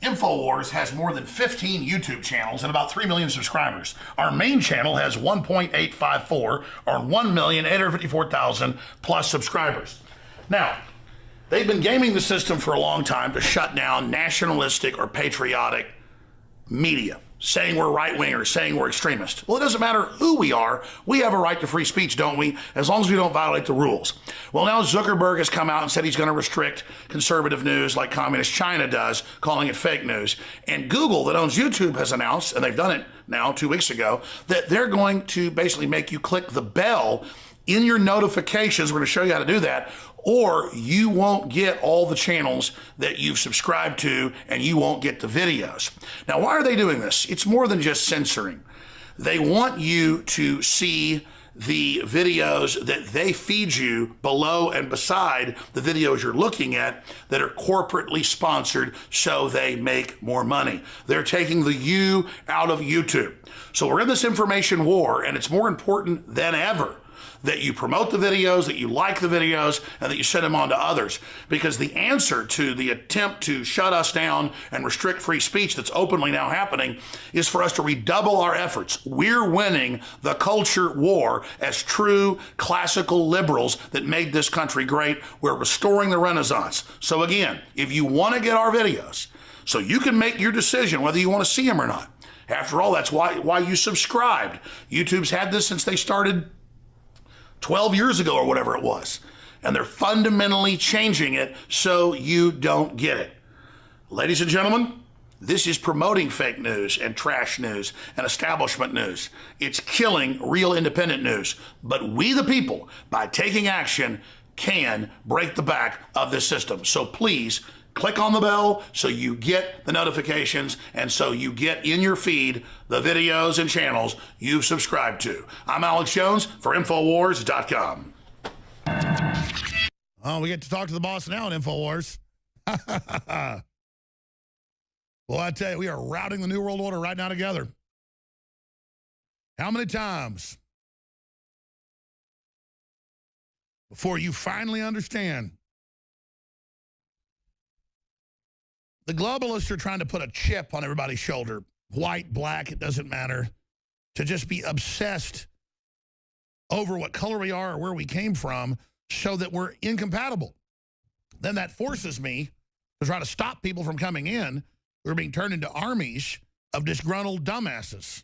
Infowars has more than 15 YouTube channels and about 3 million subscribers. Our main channel has 1.854 or 1,854,000 plus subscribers. Now, they've been gaming the system for a long time to shut down nationalistic or patriotic media, saying we're right-wingers, saying we're extremists. Well, it doesn't matter who we are. We have a right to free speech, don't we? As long as we don't violate the rules. Well, now Zuckerberg has come out and said he's going to restrict conservative news like communist China does, calling it fake news. And Google, that owns YouTube, has announced, and they've done it now 2 weeks ago, that they're going to basically make you click the bell in your notifications. We're going to show you how to do that, or you won't get all the channels that you've subscribed to, and you won't get the videos. Now, why are they doing this? It's more than just censoring. They want you to see the videos that they feed you below and beside the videos you're looking at that are corporately sponsored so they make more money. They're taking the you out of YouTube. So we're in this information war, and it's more important than ever that you promote the videos, that you like the videos, and that you send them on to others. Because the answer to the attempt to shut us down and restrict free speech that's openly now happening is for us to redouble our efforts. We're winning the culture war as true classical liberals that made this country great. We're restoring the Renaissance. So again, if you want to get our videos, so you can make your decision whether you want to see them or not. After all, that's why you subscribed. YouTube's had this since they started 12 years ago or whatever it was. And they're fundamentally changing it so you don't get it. Ladies and gentlemen, this is promoting fake news and trash news and establishment news. It's killing real independent news. But we the people, by taking action, can break the back of this system. So please, click on the bell so you get the notifications and so you get in your feed the videos and channels you've subscribed to. I'm Alex Jones for Infowars.com. Oh, we get to talk to the boss now on Infowars. Well, I tell you, we are routing the New World Order right now together. How many times before you finally understand? The globalists are trying to put a chip on everybody's shoulder, white, black, it doesn't matter, to just be obsessed over what color we are or where we came from so that we're incompatible. Then that forces me to try to stop people from coming in who are being turned into armies of disgruntled dumbasses.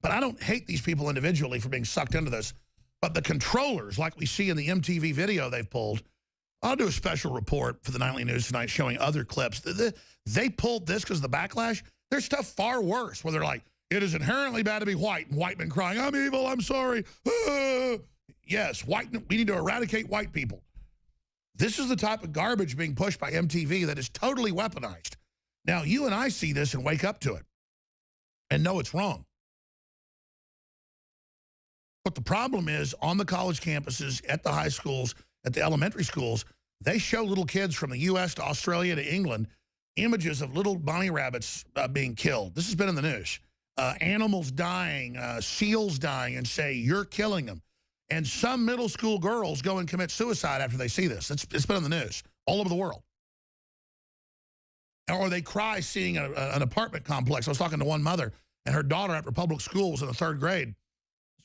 But I don't hate these people individually for being sucked into this. But the controllers, like we see in the MTV video they've pulled, I'll do a special report for the Nightly News tonight showing other clips. They pulled this because of the backlash. There's stuff far worse where they're like, it is inherently bad to be white, and white men crying, I'm evil, I'm sorry. Yes, we need to eradicate white people. This is the type of garbage being pushed by MTV that is totally weaponized. Now, you and I see this and wake up to it and know it's wrong. But the problem is on the college campuses, at the high schools, at the elementary schools, they show little kids from the U.S. to Australia to England images of little bunny rabbits being killed. This has been in the news. Animals dying, seals dying, and say, you're killing them. And some middle school girls go and commit suicide after they see this. It's been in the news all over the world. Or they cry seeing an apartment complex. I was talking to one mother, and her daughter after public school was in the 3rd grade.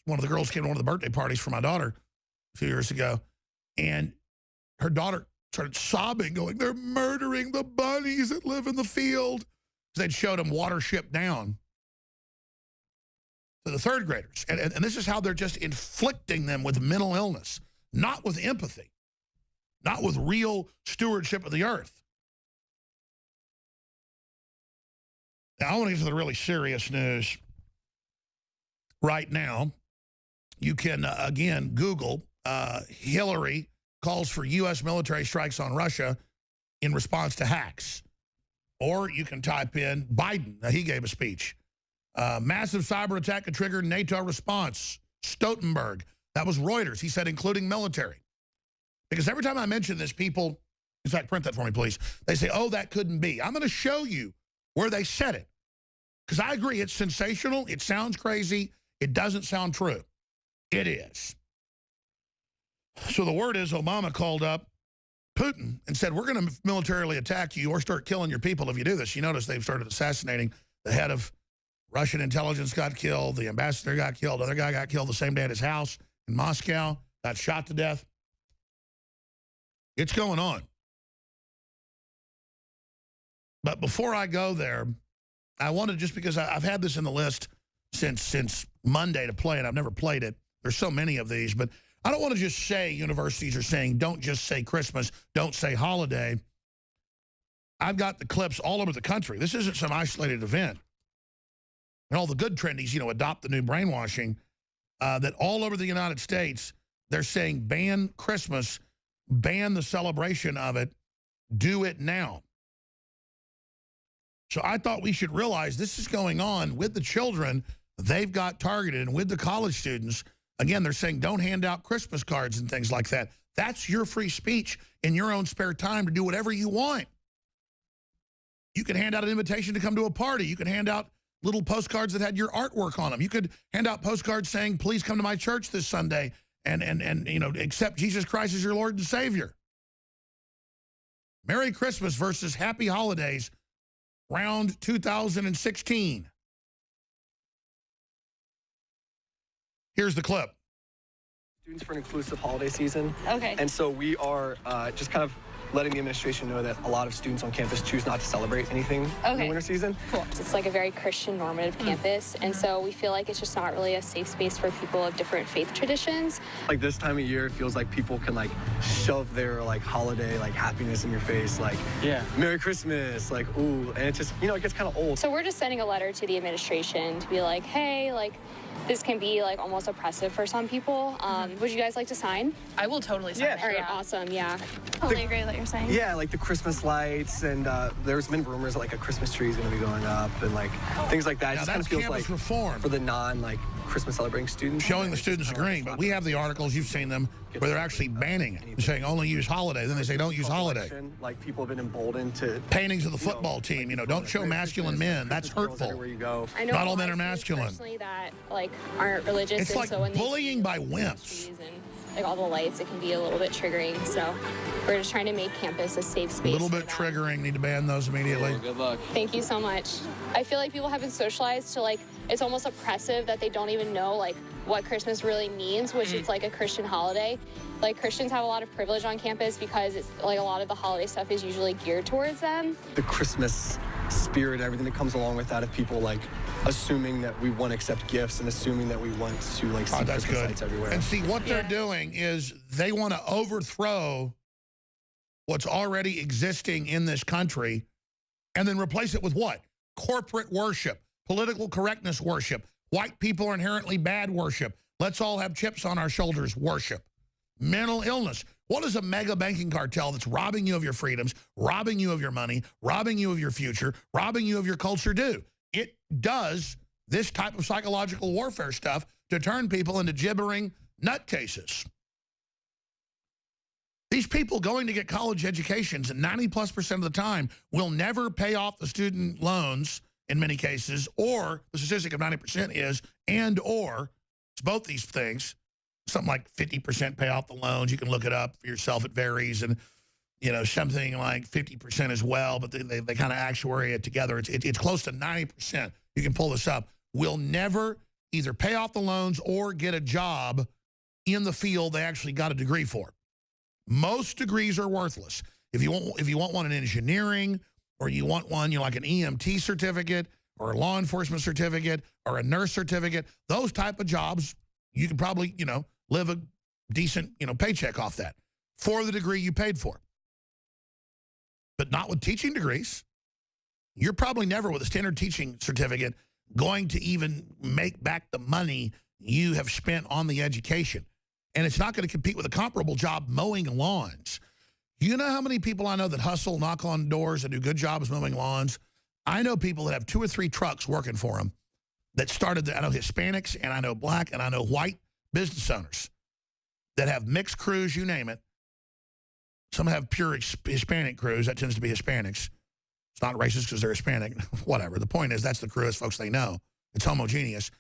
One of the girls came to one of the birthday parties for my daughter a few years ago. And her daughter started sobbing, going, they're murdering the bunnies that live in the field. They'd showed them Watership Down to the 3rd graders. And this is how they're just inflicting them with mental illness, not with empathy, not with real stewardship of the earth. Now, I want to get to the really serious news right now. You can, again, Google Hillary calls for U.S. military strikes on Russia in response to hacks. Or you can type in Biden. He gave a speech. Massive cyber attack could trigger NATO response. Stoltenberg. That was Reuters. He said including military. Because every time I mention this, people, in fact, print that for me, please. They say, oh, that couldn't be. I'm going to show you where they said it. Because I agree, it's sensational. It sounds crazy. It doesn't sound true. It is. So the word is Obama called up Putin and said, we're going to militarily attack you or start killing your people if you do this. You notice they've started assassinating the head of Russian intelligence got killed, the ambassador got killed, other guy got killed the same day at his house in Moscow, got shot to death. It's going on. But before I go there, I wanted, just because I've had this in the list since Monday to play, and I've never played it. There's so many of these, but I don't want to just say universities are saying, don't just say Christmas, don't say holiday. I've got the clips all over the country. This isn't some isolated event. And all the good trendies, you know, adopt the new brainwashing, that all over the United States, they're saying ban Christmas, ban the celebration of it, do it now. So I thought we should realize this is going on with the children. They've got targeted, and with the college students, again, they're saying don't hand out Christmas cards and things like that. That's your free speech in your own spare time to do whatever you want. You can hand out an invitation to come to a party. You can hand out little postcards that had your artwork on them. You could hand out postcards saying, please come to my church this Sunday and you know, accept Jesus Christ as your Lord and Savior. Merry Christmas versus Happy Holidays, round 2016. Here's the clip. Students for an inclusive holiday season. Okay. And so we are just kind of letting the administration know that a lot of students on campus choose not to celebrate anything in the winter season. Cool. It's like a very Christian normative campus, and so we feel like it's just not really a safe space for people of different faith traditions. Like this time of year, it feels like people can like shove their like holiday like happiness in your face, like Merry Christmas, like ooh, and it just, you know, it gets kind of old. So we're just sending a letter to the administration to be like, hey, like this can be like almost oppressive for some people. Would you guys like to sign? I will totally sign it. All right, awesome, yeah. Totally agree with what you're saying. Yeah, like the Christmas lights, and there's been rumors that like a Christmas tree is going to be going up, and like things like that. It just kind of feels like reform for the non Christmas celebrating students. Showing the students agreeing, but we have the articles, you've seen them, where they're actually banning it. They're saying only use holiday, then they say don't use holiday. Like people have been emboldened to paintings of the football team, you know, don't show masculine men. That's hurtful. I know not all men are masculine. Personally, that like aren't religious. It's and like so when bullying by wimps. And like all the lights, it can be a little bit triggering. So we're just trying to make campus a safe space. A little bit triggering. Need to ban those immediately. Cool, good luck. Thank you so much. I feel like people have been socialized to like, it's almost oppressive that they don't even know like what Christmas really means, which is like a Christian holiday. Like Christians have a lot of privilege on campus because it's like a lot of the holiday stuff is usually geared towards them. The Christmas spirit, everything that comes along with that, of people like assuming that we want to accept gifts and assuming that we want to like see Christmas lights everywhere. And see, what they're doing is they want to overthrow what's already existing in this country and then replace it with what? Corporate worship, political correctness worship, white people are inherently bad worship, let's all have chips on our shoulders worship, mental illness. What is a mega banking cartel that's robbing you of your freedoms, robbing you of your money, robbing you of your future, robbing you of your culture do? It does this type of psychological warfare stuff to turn people into gibbering nutcases. These people going to get college educations, and 90+% of the time, will never pay off the student loans in many cases, or the statistic of 90% is, and or, it's both these things. Something like 50% pay off the loans. You can look it up for yourself. It varies. And, you know, something like 50% as well, but they kind of actuary it together. It's close to 90%. You can pull this up. Will never either pay off the loans or get a job in the field they actually got a degree for. Most degrees are worthless. If you want one in engineering, or you want one, you know, like an EMT certificate or a law enforcement certificate or a nurse certificate, those type of jobs, you can probably, you know, live a decent, you know, paycheck off that for the degree you paid for. But not with teaching degrees. You're probably never, with a standard teaching certificate, going to even make back the money you have spent on the education. And it's not going to compete with a comparable job mowing lawns. You know how many people I know that hustle, knock on doors, and do good jobs mowing lawns? I know people that have 2 or 3 trucks working for them that started, I know Hispanics, and I know black, and I know white business owners that have mixed crews, you name it. Some have pure Hispanic crews. That tends to be Hispanics. It's not racist because they're Hispanic. Whatever. The point is that's the crew as folks they know. It's homogeneous.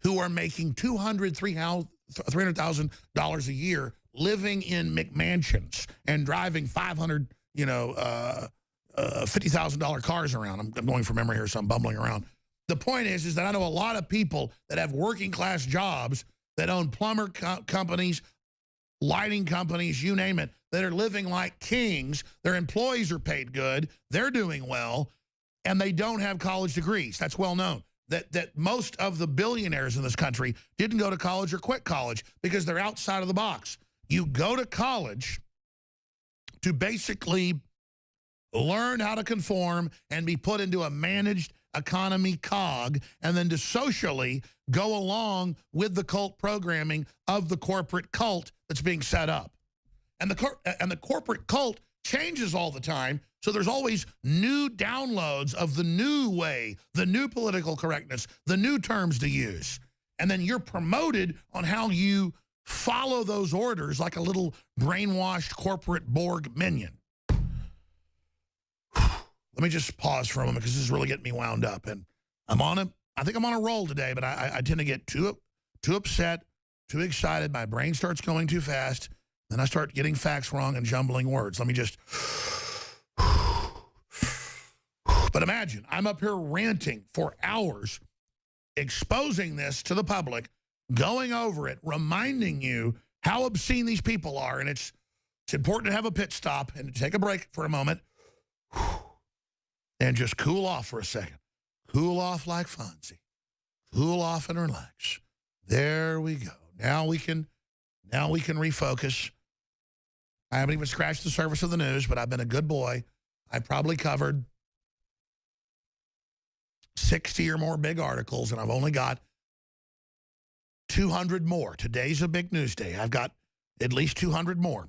Who are making $300,000 a year living in McMansions and driving 500, $50,000 cars around. I'm going from memory here, so I'm bumbling around. The point is that I know a lot of people that have working class jobs that own plumber companies, lighting companies, you name it, that are living like kings. Their employees are paid good. They're doing well, and they don't have college degrees. That's well known. That most of the billionaires in this country didn't go to college or quit college because they're outside of the box. You go to college to basically learn how to conform and be put into a managed economy cog, and then to socially go along with the cult programming of the corporate cult that's being set up. And the corporate cult changes all the time, so there's always new downloads of the new way, the new political correctness, the new terms to use. And then you're promoted on how you follow those orders like a little brainwashed corporate Borg minion. Let me just pause for a moment because this is really getting me wound up. And I think I'm on a roll today, but I tend to get too upset, too excited. My brain starts going too fast. Then I start getting facts wrong and jumbling words. Let me just... But imagine, I'm up here ranting for hours, exposing this to the public, going over it, reminding you how obscene these people are. And it's important to have a pit stop and to take a break for a moment and just cool off for a second. Cool off like Fonzie. Cool off and relax. There we go. Now we can refocus. I haven't even scratched the surface of the news, but I've been a good boy. I probably covered 60 or more big articles, and I've only got 200 more. Today's a big news day. I've got at least 200 more.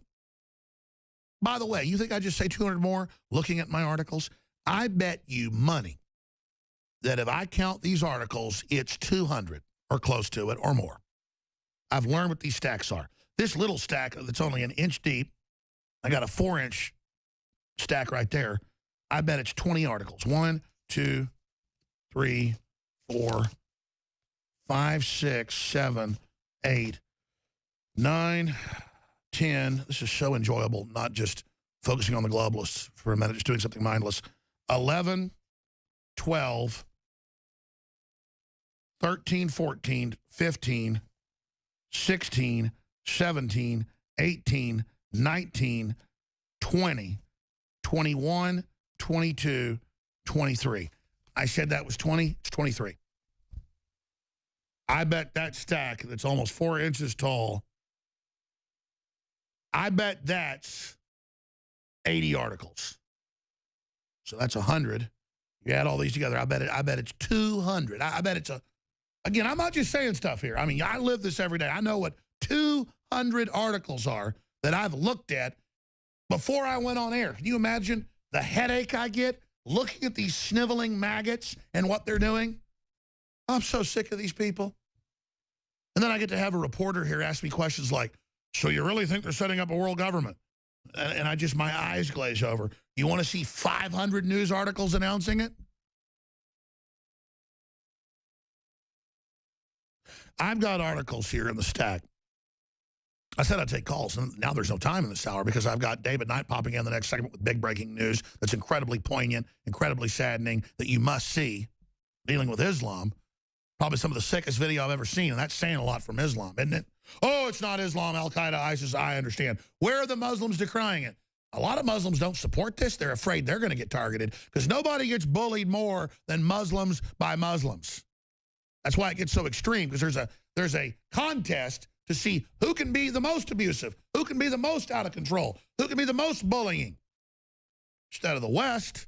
By the way, you think I just say 200 more looking at my articles? I bet you money that if I count these articles, it's 200 or close to it or more. I've learned what these stacks are. This little stack that's only an inch deep, I got a 4-inch stack right there. I bet it's 20 articles. 1, 2, 3, 4, 5, 6, 7, 8, 9, 10. This is so enjoyable, not just focusing on the globalists for a minute, just doing something mindless. 11, 12, 13, 14, 15, 16, 17, 18, 19, 20, 21, 22, 23. I said that was 20, it's 23. I bet that stack that's almost 4 inches tall, I bet that's 80 articles. So that's 100. You add all these together, I bet it's 200. I bet it's again, I'm not just saying stuff here. I mean, I live this every day. I know what 200 articles are that I've looked at before I went on air. Can you imagine the headache I get looking at these sniveling maggots and what they're doing? I'm so sick of these people. And then I get to have a reporter here ask me questions like, so you really think they're setting up a world government? And my eyes glaze over. You want to see 500 news articles announcing it? I've got articles here in the stack. I said I'd take calls, and now there's no time in this hour because I've got David Knight popping in the next segment with big breaking news that's incredibly poignant, incredibly saddening, that you must see, dealing with Islam. Probably some of the sickest video I've ever seen, and that's saying a lot from Islam, isn't it? Oh, it's not Islam, Al-Qaeda, ISIS, I understand. Where are the Muslims decrying it? A lot of Muslims don't support this. They're afraid they're going to get targeted because nobody gets bullied more than Muslims by Muslims. That's why it gets so extreme, because there's a contest to see who can be the most abusive, who can be the most out of control, who can be the most bullying. Instead of the West,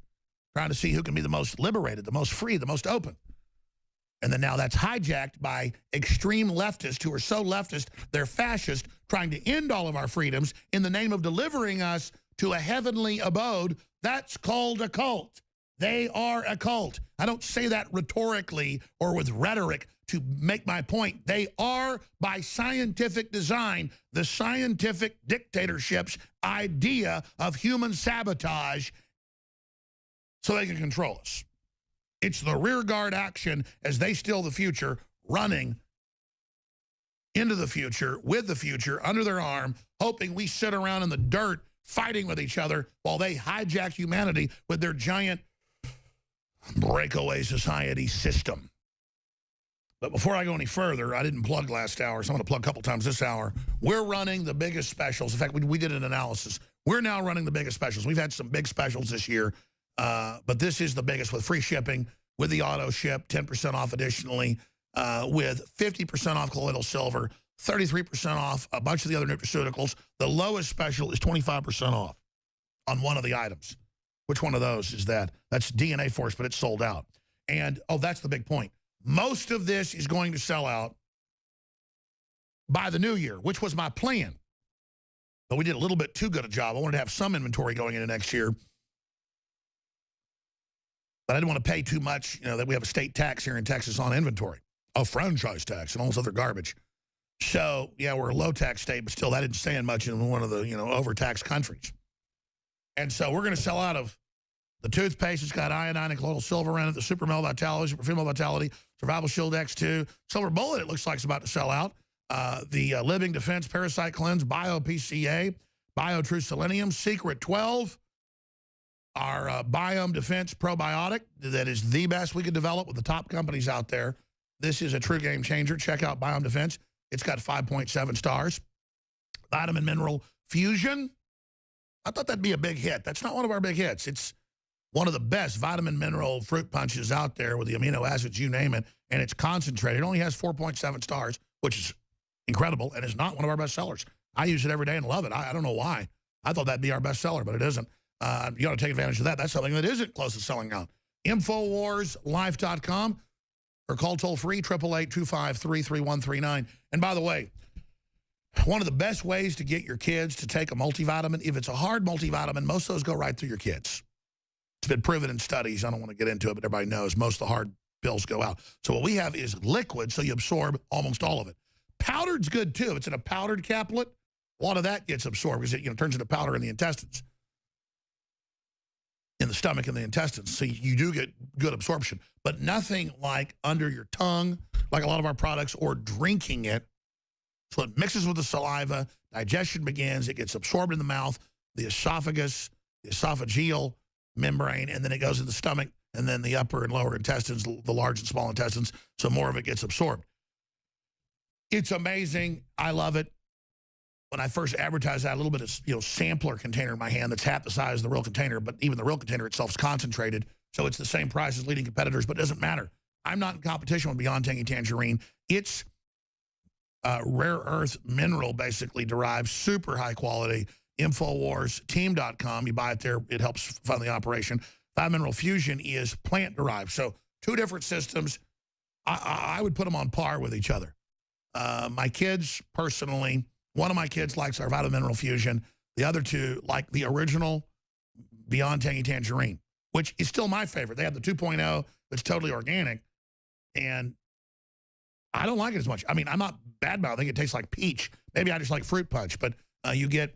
trying to see who can be the most liberated, the most free, the most open. And then now that's hijacked by extreme leftists who are so leftist, they're fascist, trying to end all of our freedoms in the name of delivering us to a heavenly abode. That's called a cult. They are a cult. I don't say that rhetorically or with rhetoric to make my point. They are, by scientific design, the scientific dictatorship's idea of human sabotage so they can control us. It's the rearguard action as they steal the future, running into the future, with the future, under their arm, hoping we sit around in the dirt fighting with each other while they hijack humanity with their giant breakaway society system. But before I go any further, I didn't plug last hour, so I'm going to plug a couple times this hour. We're running the biggest specials. In fact, we did an analysis. We're now running the biggest specials. We've had some big specials this year, but this is the biggest with free shipping, with the auto ship, 10% off additionally, with 50% off colloidal silver, 33% off a bunch of the other nutraceuticals. The lowest special is 25% off on one of the items. Which one of those is that? That's DNA Force, but it's sold out. And, oh, that's the big point. Most of this is going to sell out by the new year, which was my plan. But we did a little bit too good a job. I wanted to have some inventory going into next year. But I didn't want to pay too much, you know, that we have a state tax here in Texas on inventory. A franchise tax and all this other garbage. So, yeah, we're a low-tax state, but still that didn't stand much in one of the, you know, overtaxed countries. And so we're going to sell out of the toothpaste. It's got iodine and colloidal silver in it, the Super Male Vitality, Super Female Vitality, Survival Shield X2, Silver Bullet, it looks like it's about to sell out. The Living Defense Parasite Cleanse, Bio PCA, Bio True Selenium, Secret 12, our Biome Defense Probiotic that is the best we could develop with the top companies out there. This is a true game changer. Check out Biome Defense. It's got 5.7 stars. Vitamin Mineral Fusion. I thought that'd be a big hit. That's not one of our big hits. It's one of the best vitamin mineral fruit punches out there with the amino acids, you name it, and it's concentrated. It only has 4.7 stars, which is incredible, and it's not one of our best sellers. I use it every day and love it. I don't know why. I thought that'd be our best seller, but it isn't. You got to take advantage of that. That's something that isn't close to selling out. InfoWarsLife.com or call toll-free, 888-253-3139. And by the way, one of the best ways to get your kids to take a multivitamin, if it's a hard multivitamin, most of those go right through your kids. It's been proven in studies. I don't want to get into it, but everybody knows most of the hard pills go out. So what we have is liquid, so you absorb almost all of it. Powdered's good, too. It's in a powdered caplet. A lot of that gets absorbed because it turns into powder in the intestines, in the stomach and the intestines. So you do get good absorption, but nothing like under your tongue, like a lot of our products, or drinking it. So it mixes with the saliva, digestion begins, it gets absorbed in the mouth, the esophagus, the esophageal membrane, and then it goes in the stomach, and then the upper and lower intestines, the large and small intestines, so more of it gets absorbed. It's amazing. I love it. When I first advertised that, a little bit of sampler container in my hand that's half the size of the real container, but even the real container itself is concentrated, so it's the same price as leading competitors, but it doesn't matter. I'm not in competition with Beyond Tangy Tangerine. It's rare earth mineral, basically derived, super high quality. InfoWarsTeam.com. You buy it there. It helps fund the operation. Vitamin Mineral Fusion is plant derived. So two different systems. I would put them on par with each other. My kids, personally, one of my kids likes our Vitamin Mineral Fusion. The other two like the original Beyond Tangy Tangerine, which is still my favorite. They have the 2.0 that's totally organic, and I don't like it as much. I mean, I'm not bad about it. I think it tastes like peach. Maybe I just like fruit punch, but you get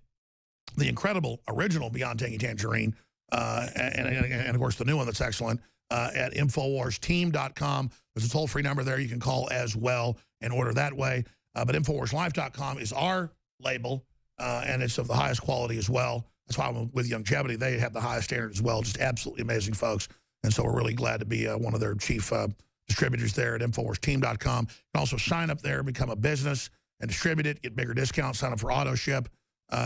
the incredible original Beyond Tangy Tangerine, and of course, the new one that's excellent at InfoWarsTeam.com. There's a toll-free number there you can call as well and order that way. But InfoWarsLife.com is our label, and it's of the highest quality as well. That's why with Longevity, they have the highest standard as well. Just absolutely amazing folks. And so we're really glad to be one of their chief distributors there at InfoWarsTeam.com. You can also sign up there, become a business, and distribute it, get bigger discounts, sign up for auto ship.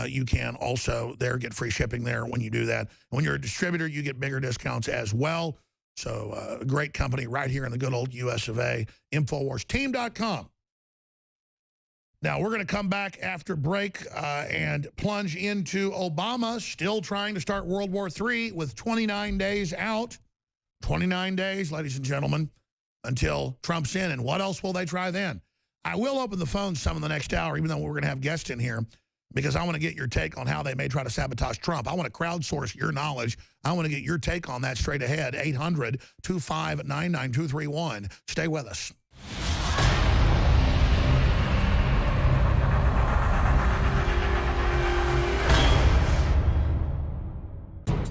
You can also there get free shipping there when you do that. When you're a distributor, you get bigger discounts as well. So a great company right here in the good old US of A, InfoWarsTeam.com. Now, we're going to come back after break and plunge into Obama still trying to start World War III with 29 days out. 29 days, ladies and gentlemen, until Trump's in. And what else will they try then? I will open the phones some in the next hour, even though we're going to have guests in here, because I want to get your take on how they may try to sabotage Trump. I want to crowdsource your knowledge. I want to get your take on that straight ahead. 800-259-9231. Stay with us.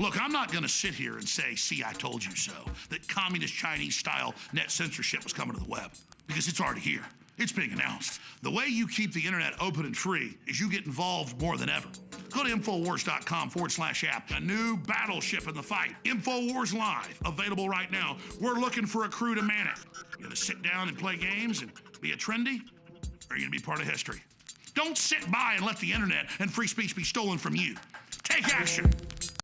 Look, I'm not going to sit here and say, see, I told you so, that communist Chinese-style net censorship was coming to the web, because it's already here. It's being announced. The way you keep the internet open and free is you get involved more than ever. Go to infowars.com/app. A new battleship in the fight. InfoWars Live, available right now. We're looking for a crew to man it. You gonna sit down and play games and be a trendy? Or are you gonna be part of history? Don't sit by and let the internet and free speech be stolen from you. Take action.